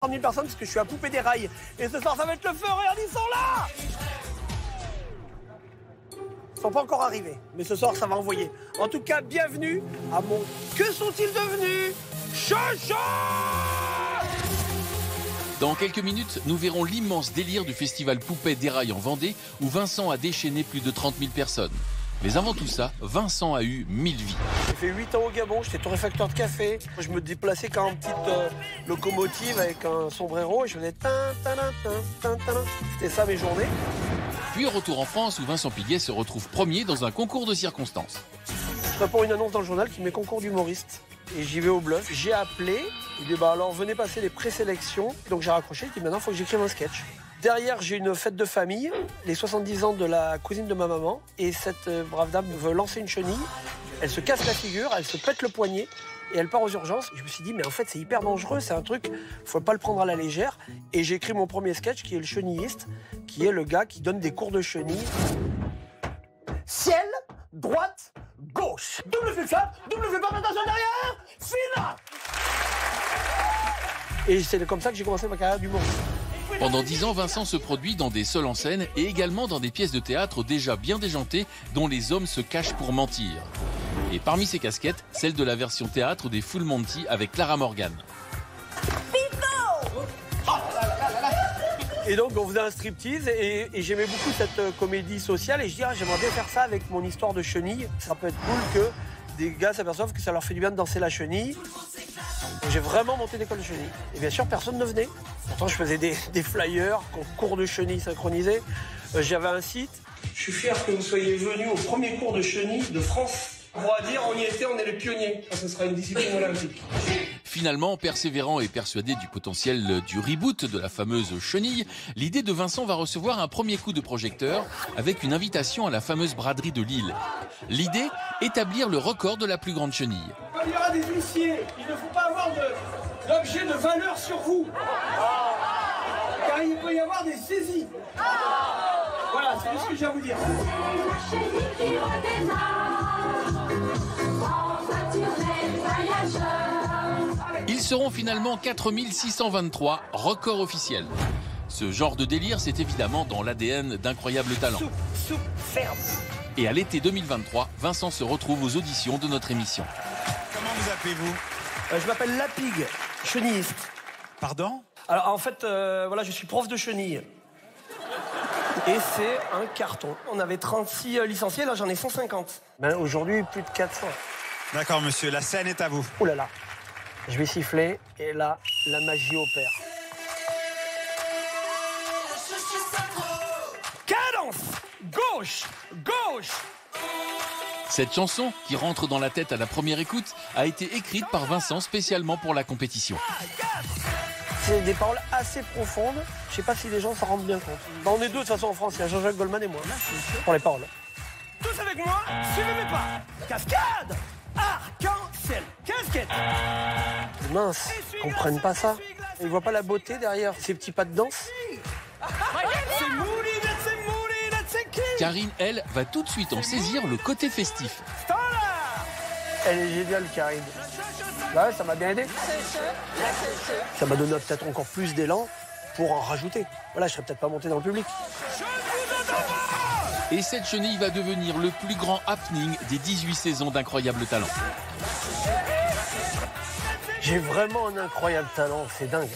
000 personnes parce que je suis à Poupée des Rails. Et ce soir, ça va être le feu. Regarde, ils sont là. Ils sont pas encore arrivés, mais ce soir, ça va envoyer. En tout cas, bienvenue à mon... Que sont-ils devenus? Chacha! Dans quelques minutes, nous verrons l'immense délire du festival Poupée des Rails en Vendée, où Vincent a déchaîné plus de 30 000 personnes. Mais avant tout ça, Vincent a eu 1000 vies. J'ai fait 8 ans au Gabon, j'étais torréfacteur de café. Je me déplaçais quand en petite locomotive avec un sombrero et je faisais tin, tin, tin, tin, tin. C'était ça mes journées. Puis retour en France où Vincent Piguet se retrouve premier dans un concours de circonstances. Je réponds à une annonce dans le journal qui met concours d'humoriste. Et j'y vais au bluff. J'ai appelé, il dit bah alors venez passer les présélections. Donc j'ai raccroché, il dit maintenant il faut que j'écrive un sketch. Derrière, j'ai une fête de famille, les 70 ans de la cousine de ma maman. Et cette brave dame veut lancer une chenille. Elle se casse la figure, elle se pète le poignet et elle part aux urgences. Je me suis dit, mais en fait, c'est hyper dangereux, c'est un truc, faut pas le prendre à la légère. Et j'ai écrit mon premier sketch qui est le chenilliste, qui est le gars qui donne des cours de chenille. Ciel, droite, gauche. Double flip-flap, double flip-flap, attention derrière, fina. Et c'est comme ça que j'ai commencé ma carrière d'humoriste. Pendant 10 ans, Vincent se produit dans des seuls en scène et également dans des pièces de théâtre déjà bien déjantées dont les hommes se cachent pour mentir. Et parmi ces casquettes, celle de la version théâtre des Full Monty avec Clara Morgan. Et donc on faisait un striptease et j'aimais beaucoup cette comédie sociale et je dis j'aimerais bien faire ça avec mon histoire de chenille. Ça peut être cool que des gars s'aperçoivent que ça leur fait du bien de danser la chenille. J'ai vraiment monté l'école de chenille. Et bien sûr, personne ne venait. Pourtant, je faisais des flyers, cours de chenille synchronisés. J'avais un site. Je suis fier que vous soyez venus au premier cours de chenille de France. On va dire, on y était, on est les pionniers. Ce sera une discipline olympique. Finalement, persévérant et persuadé du potentiel du reboot de la fameuse chenille, l'idée de Vincent va recevoir un premier coup de projecteur avec une invitation à la fameuse braderie de Lille. L'idée, établir le record de la plus grande chenille. Il y aura des huissiers. Il ne faut pas avoir d'objet de valeur sur vous. Car il peut y avoir des saisies. Voilà, c'est tout ce que j'ai à vous dire. Ils seront finalement 4623, record officiel. Ce genre de délire, c'est évidemment dans l'ADN d'Incroyable Talent. Soupe, ferme. Et à l'été 2023, Vincent se retrouve aux auditions de notre émission. Comment vous appelez-vous? Je m'appelle Lapig, chenilliste. Pardon? Alors en fait, voilà, je suis prof de chenille. Et c'est un carton. On avait 36 licenciés, là j'en ai 150. Ben, aujourd'hui, plus de 400. D'accord, monsieur, la scène est à vous. Oh là là. Je vais siffler et là, la magie opère. Cadence! Gauche! Gauche! Cette chanson, qui rentre dans la tête à la première écoute, a été écrite par Vincent spécialement pour la compétition. C'est des paroles assez profondes. Je sais pas si les gens s'en rendent bien compte. Ben, on est deux de toute façon en France, il y a Jean-Jacques Goldman et moi. Pour les paroles. Tous avec moi, suivez mes pas. Cascade! Arc-en-ciel! Casquette! Mince, ils comprennent pas ça. Ils voient pas la beauté derrière ces petits pas de danse. Karine, elle, va tout de suite en saisir le côté festif. Elle est géniale, Karine. Ouais, ça m'a bien aidé. Ça m'a donné peut-être encore plus d'élan pour en rajouter. Voilà, je serais peut-être pas monté dans le public. Et cette chenille va devenir le plus grand happening des 18 saisons d'Incroyable Talent. J'ai vraiment un incroyable talent, c'est dingue.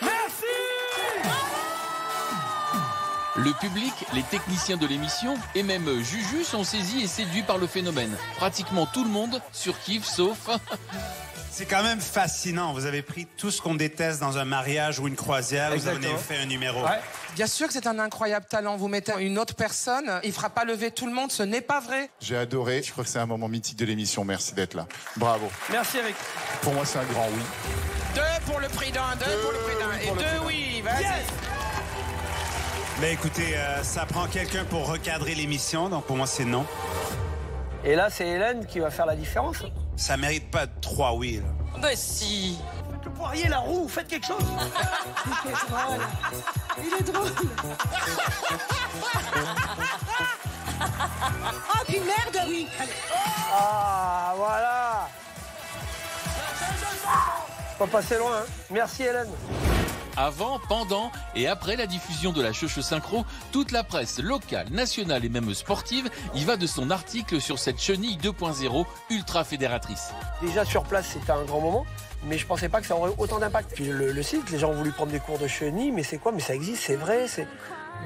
Merci! Le public, les techniciens de l'émission et même Juju sont saisis et séduits par le phénomène. Pratiquement tout le monde surkiffe sauf... C'est quand même fascinant. Vous avez pris tout ce qu'on déteste dans un mariage ou une croisière. Exactement. Vous en avez fait un numéro. Ouais. Bien sûr que c'est un incroyable talent. Vous mettez une autre personne, il fera pas lever tout le monde, ce n'est pas vrai. J'ai adoré. Je crois que c'est un moment mythique de l'émission. Merci d'être là. Bravo. Merci avec. Pour moi, c'est un grand oui. 2 pour le prix d'un, 2 pour le prix d'un, et 2 oui, vas-y. Yes! Mais écoutez, ça prend quelqu'un pour recadrer l'émission, donc pour moi, c'est non. Et là, c'est Hélène qui va faire la différence. Ça mérite pas 3 oui, là. Bah si. Faites le poirier, la roue, faites quelque chose. Il est drôle. Oh, puis merde, oui. Ah, voilà. Pas passer loin, hein. Merci Hélène. Avant, pendant et après la diffusion de la Cheucheux Synchro, toute la presse locale, nationale et même sportive y va de son article sur cette chenille 2.0 ultra fédératrice. Déjà sur place, c'était un grand moment, mais je pensais pas que ça aurait autant d'impact. Puis le site, les gens ont voulu prendre des cours de chenille, mais c'est quoi? Mais ça existe, c'est vrai.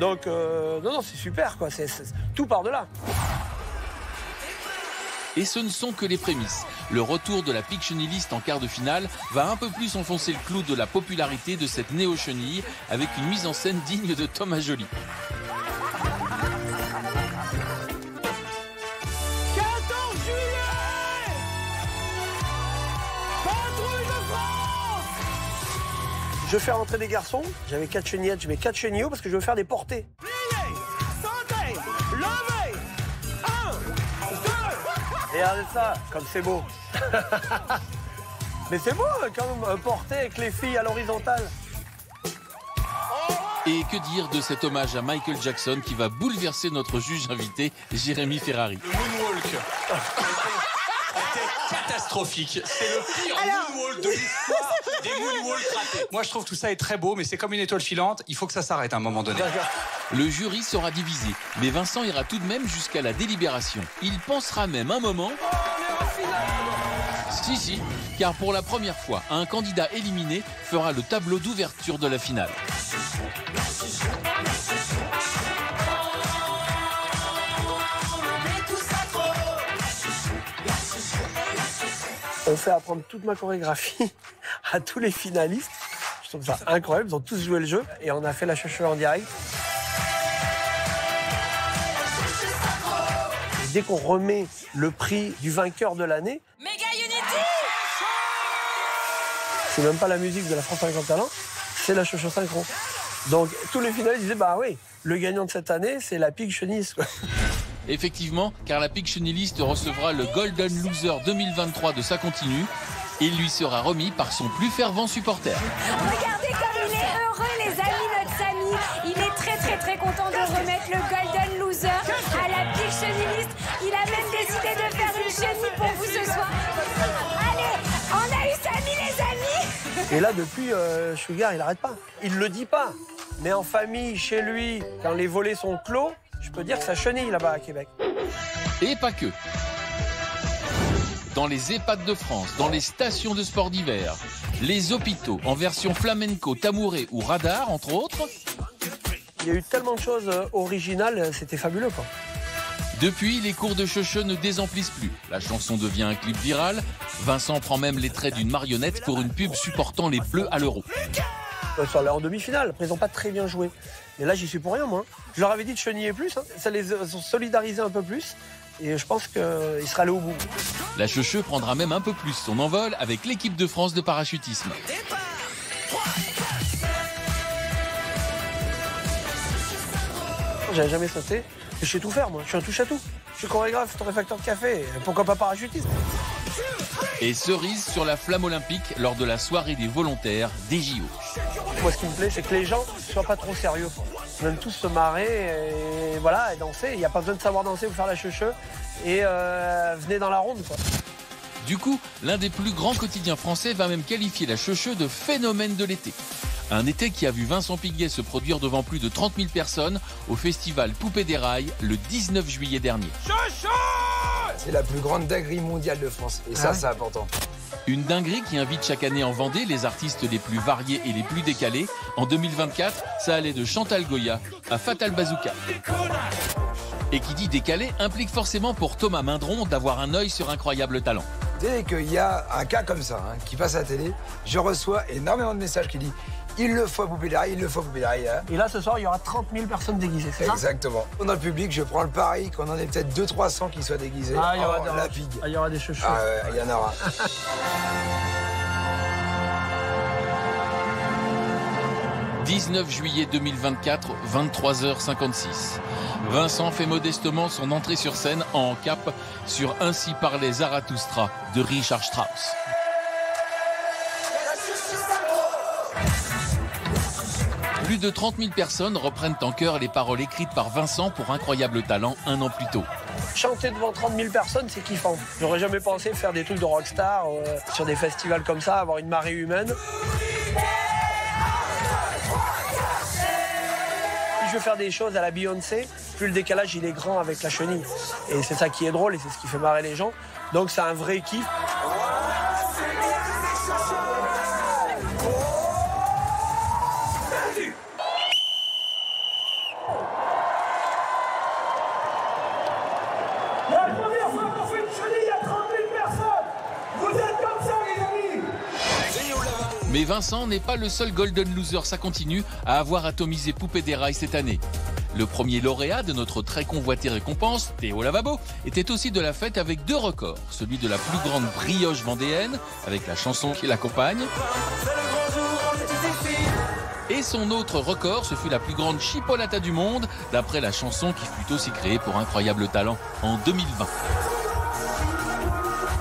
Donc, non, c'est super, quoi. Tout part de là. Et ce ne sont que les prémices. Le retour de la pique-chenilliste en quart de finale va un peu plus enfoncer le clou de la popularité de cette néo-chenille avec une mise en scène digne de Thomas Joly. 14 juillet, Patrouille de France. Je fais rentrer des garçons. J'avais 4 chenillettes, je mets 4 chenillots parce que je veux faire des portées. Pliez, sautez, levez. 1, 2. Regardez ça, comme c'est beau. Mais c'est beau quand même, porter avec les filles à l'horizontale. Et que dire de cet hommage à Michael Jackson qui va bouleverser notre juge invité, Jérémy Ferrari. Le moonwalk était catastrophique. C'est le pire moonwalk de l'histoire des moonwalks ratés. Moi, je trouve tout ça est très beau, mais c'est comme une étoile filante. Il faut que ça s'arrête à un moment donné. Le jury sera divisé, mais Vincent ira tout de même jusqu'à la délibération. Il pensera même un moment... Si, car pour la première fois, un candidat éliminé fera le tableau d'ouverture de la finale. On fait apprendre toute ma chorégraphie à tous les finalistes. Je trouve ça incroyable, ils ont tous joué le jeu et on a fait la Cheucheux en direct. Dès qu'on remet le prix du vainqueur de l'année, c'est même pas la musique de la France 50 Talents, c'est la Cheucheux Synchro. Donc tous les finalistes disaient bah oui, le gagnant de cette année, c'est la pique-chenilliste. Effectivement, car la pique-chenilliste recevra le Golden Loser 2023 de sa continue et il lui sera remis par son plus fervent supporter. Regardez comme il est heureux, les amis, notre Samy. Il est très content de remettre le Golden Loser à la pique-chenilliste. Il a même décidé de faire une chenille pour vous ce soir. Allez, on a eu Samy, les amis. Et là, depuis, Sugar, il n'arrête pas. Il le dit pas. Mais en famille, chez lui, quand les volets sont clos, je peux dire que ça chenille là-bas à Québec. Et pas que. Dans les EHPAD de France, dans les stations de sport d'hiver, les hôpitaux en version flamenco, tamouré ou radar, entre autres. Il y a eu tellement de choses originales, c'était fabuleux, quoi. Depuis, les cours de Cheucheux ne désemplissent plus. La chanson devient un clip viral. Vincent prend même les traits d'une marionnette pour une pub supportant les Bleus à l'Euro. En demi-finale, après ils n'ont pas très bien joué. Et là, j'y suis pour rien, moi. Je leur avais dit de cheniller plus, hein. Ça les a solidarisés un peu plus. Et je pense qu'ils seraient allés au bout. La Cheucheux prendra même un peu plus son envol avec l'équipe de France de parachutisme. J'avais jamais sauté. Je sais tout faire, moi. Je suis un touche-à-tout. Je suis chorégraphe, torréfacteur de café. Pourquoi pas parachutiste? Et cerise sur la flamme olympique lors de la soirée des volontaires des JO. Moi, ce qui me plaît, c'est que les gens ne soient pas trop sérieux. Ils viennent tous se marrer et voilà, et danser. Il n'y a pas besoin de savoir danser pour faire la Cheucheux. Et venez dans la ronde, quoi. Du coup, l'un des plus grands quotidiens français va même qualifier la Cheucheux de phénomène de l'été. Un été qui a vu Vincent Piguet se produire devant plus de 30 000 personnes au festival Poupée des Rails le 19 juillet dernier. C'est la plus grande dinguerie mondiale de France. Et ça, c'est important. Une dinguerie qui invite chaque année en Vendée les artistes les plus variés et les plus décalés. En 2024, ça allait de Chantal Goya à Fatal Bazooka. Et qui dit décalé implique forcément pour Thomas Mindron d'avoir un œil sur Incroyable Talent. Dès qu'il y a un cas comme ça, qui passe à la télé, je reçois énormément de messages qui disent « Il le faut à Poupée des Rails, il le faut à Poupée des Rails. » Et là, ce soir, il y aura 30 000 personnes déguisées, c'est ça? Exactement. Dans le public, je prends le pari qu'on en ait peut-être 200-300 qui soient déguisés. Ah, il y aura la pigue. Ah, il y aura des chouchous. Ah, il y en aura. 19 juillet 2024, 23h56. Vincent fait modestement son entrée sur scène en cap sur Ainsi parlait Zarathustra de Richard Strauss. Plus de 30 000 personnes reprennent en chœur les paroles écrites par Vincent pour Incroyable Talent un an plus tôt. Chanter devant 30 000 personnes, c'est kiffant. J'aurais jamais pensé faire des trucs de rockstar sur des festivals comme ça, avoir une marée humaine. Je veux faire des choses à la Beyoncé, plus le décalage il est grand avec la chenille. Et c'est ça qui est drôle et c'est ce qui fait marrer les gens. Donc c'est un vrai kiff. La première fois qu'on fait une chenille, il y a 30 000 personnes. Vous êtes comme ça, les amis. Mais Vincent n'est pas le seul Golden Loser, ça continue, à avoir atomisé Poupée des Rails cette année. Le premier lauréat de notre très convoitée récompense, Théo Lavabo, était aussi de la fête avec 2 records. Celui de la plus grande brioche vendéenne, avec la chanson qui l'accompagne. Et son autre record, ce fut la plus grande chipolata du monde, d'après la chanson qui fut aussi créée pour Incroyable Talent en 2020.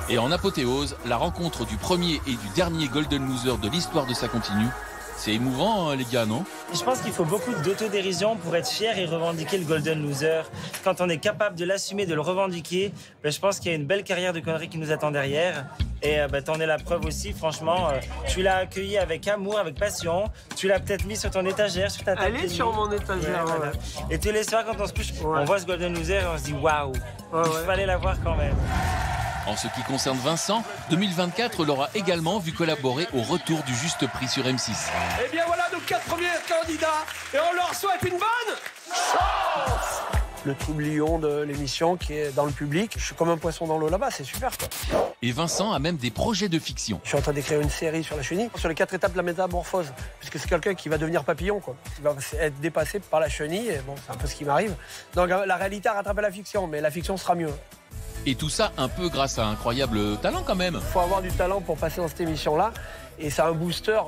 Et en apothéose, la rencontre du premier et du dernier Golden Loser de l'histoire de Ça Continue. C'est émouvant, hein, les gars, non? Je pense qu'il faut beaucoup d'autodérision pour être fier et revendiquer le Golden Loser. Quand on est capable de l'assumer, de le revendiquer, je pense qu'il y a une belle carrière de conneries qui nous attend derrière. Et t'en es la preuve aussi, franchement. Tu l'as accueilli avec amour, avec passion. Tu l'as peut-être mis sur ton étagère, sur ta table. Elle est sur mon étagère. Ouais, voilà. Et tous les soirs, quand on se couche, on voit ce Golden Loser et on se dit waouh, il fallait la voir quand même. En ce qui concerne Vincent, 2024 l'aura également vu collaborer au retour du Juste Prix sur M6. Eh bien voilà nos 4 premiers candidats et on leur souhaite une bonne chance. Le troublion de l'émission qui est dans le public. Je suis comme un poisson dans l'eau là-bas, c'est super quoi. Et Vincent a même des projets de fiction. Je suis en train d'écrire une série sur la chenille, sur les 4 étapes de la métamorphose. Puisque c'est quelqu'un qui va devenir papillon, quoi. Il va être dépassé par la chenille, et bon, c'est un peu ce qui m'arrive. Donc la réalité a rattrapé la fiction, mais la fiction sera mieux. Et tout ça un peu grâce à Incroyable Talent quand même. Il faut avoir du talent pour passer dans cette émission-là. Et c'est un booster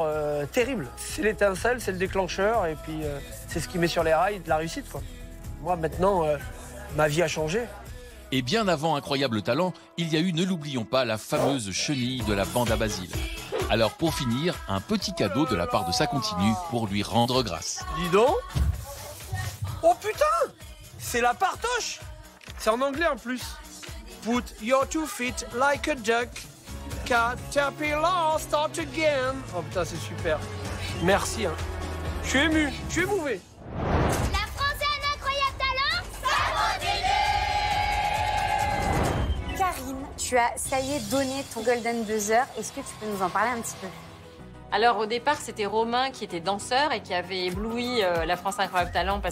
terrible. C'est l'étincelle, c'est le déclencheur, et puis c'est ce qui met sur les rails de la réussite, quoi. Moi, maintenant, ma vie a changé. Et bien avant Incroyable Talent, il y a eu, ne l'oublions pas, la fameuse chenille de la bande à Basile. Alors pour finir, un petit cadeau de la part de Ça Continue pour lui rendre grâce. Dis donc. Oh putain, c'est la partoche. C'est en anglais en plus. Put your 2 feet like a duck. Caterpillar, start again. Oh putain, c'est super. Merci. Hein. Je suis ému, je suis émouvé. La France a un incroyable talent, ça continue. Karine, tu as, ça y est, donné ton Golden Buzzer. Est-ce que tu peux nous en parler un petit peu? Alors au départ, c'était Romain qui était danseur et qui avait ébloui la France Incroyable Talent parce